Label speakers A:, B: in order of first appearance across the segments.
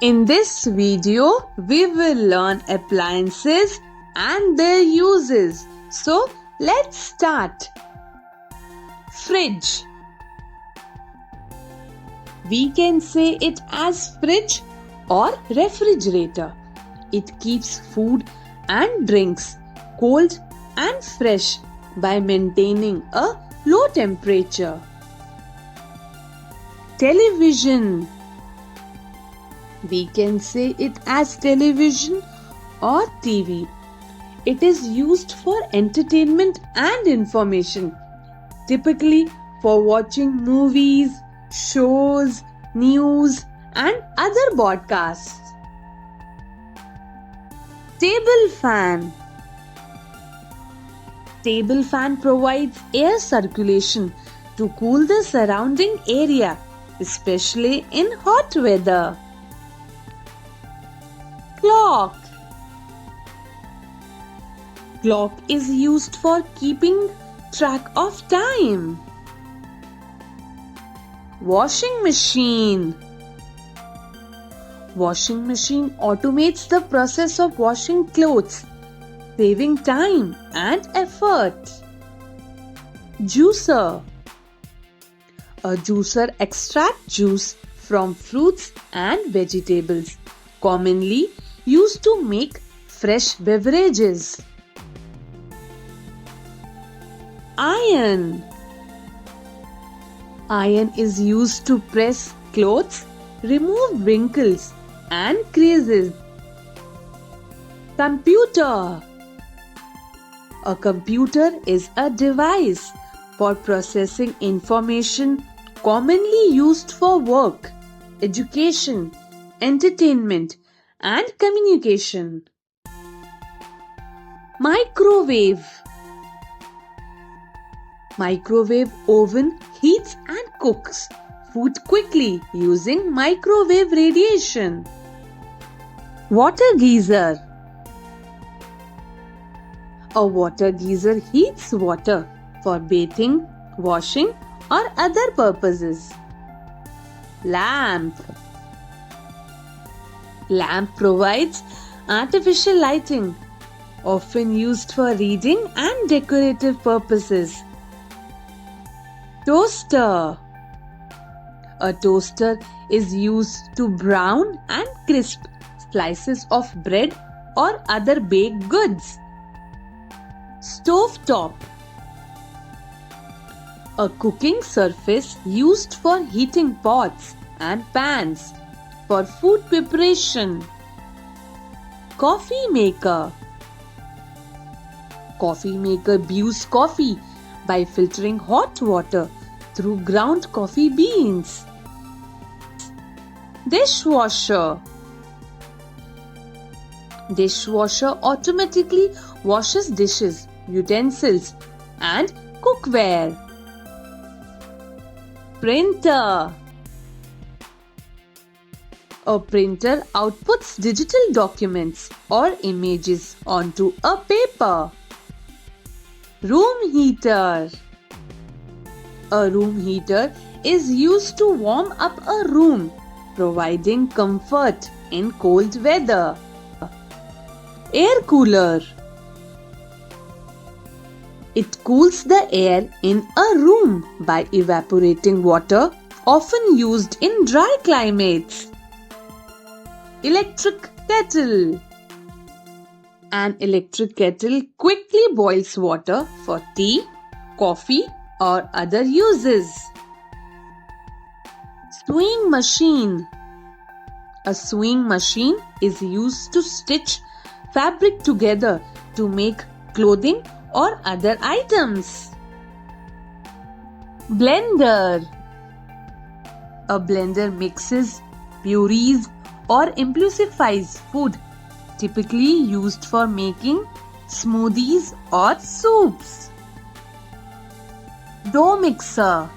A: In this video, we will learn appliances and their uses. So, let's start. Fridge. We can say it as fridge or refrigerator. It keeps food and drinks cold and fresh by maintaining a low temperature. Television. We can say it as television or TV. It is used for entertainment and information, typically for watching movies, shows, news, and other broadcasts. Table fan. Table fan provides air circulation to cool the surrounding area, especially in hot weather. Clock. Clock is used for keeping track of time. Washing machine. Washing machine automates the process of washing clothes, saving time and effort. Juicer. A juicer extracts juice from fruits and vegetables, commonly used to make fresh beverages. Iron. Iron is used to press clothes, remove wrinkles and creases. Computer. A computer is a device for processing information commonly used for work, education, entertainment, and communication. Microwave. Microwave oven heats and cooks food quickly using microwave radiation. Water geyser. A water geyser heats water for bathing, washing, or other purposes. Lamp. Lamp provides artificial lighting, often used for reading and decorative purposes. Toaster. A toaster is used to brown and crisp slices of bread or other baked goods. Stovetop. A cooking surface used for heating pots and pans for food preparation. Coffee maker. Coffee maker brews coffee by filtering hot water through ground coffee beans. Dishwasher. Dishwasher automatically washes dishes, utensils, and cookware. Printer. A printer outputs digital documents or images onto a paper. Room heater. A room heater is used to warm up a room, providing comfort in cold weather. Air cooler. It cools the air in a room by evaporating water, often used in dry climates. Electric kettle. An electric kettle quickly boils water for tea, coffee, or other uses. Sewing machine. A sewing machine is used to stitch fabric together to make clothing or other items. Blender. A blender mixes, purees, or emulsifies food, typically used for making smoothies or soups. Dough mixer.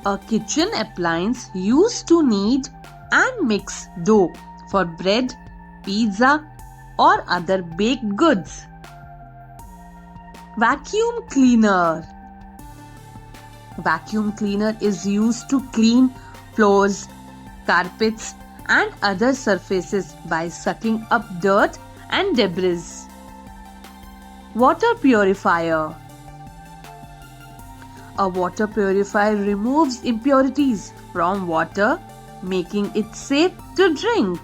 A: A kitchen appliance used to knead and mix dough for bread, pizza, or other baked goods. Vacuum cleaner. Vacuum cleaner is used to clean floors, carpets, and other surfaces by sucking up dirt and debris. Water purifier. A water purifier removes impurities from water, making it safe to drink.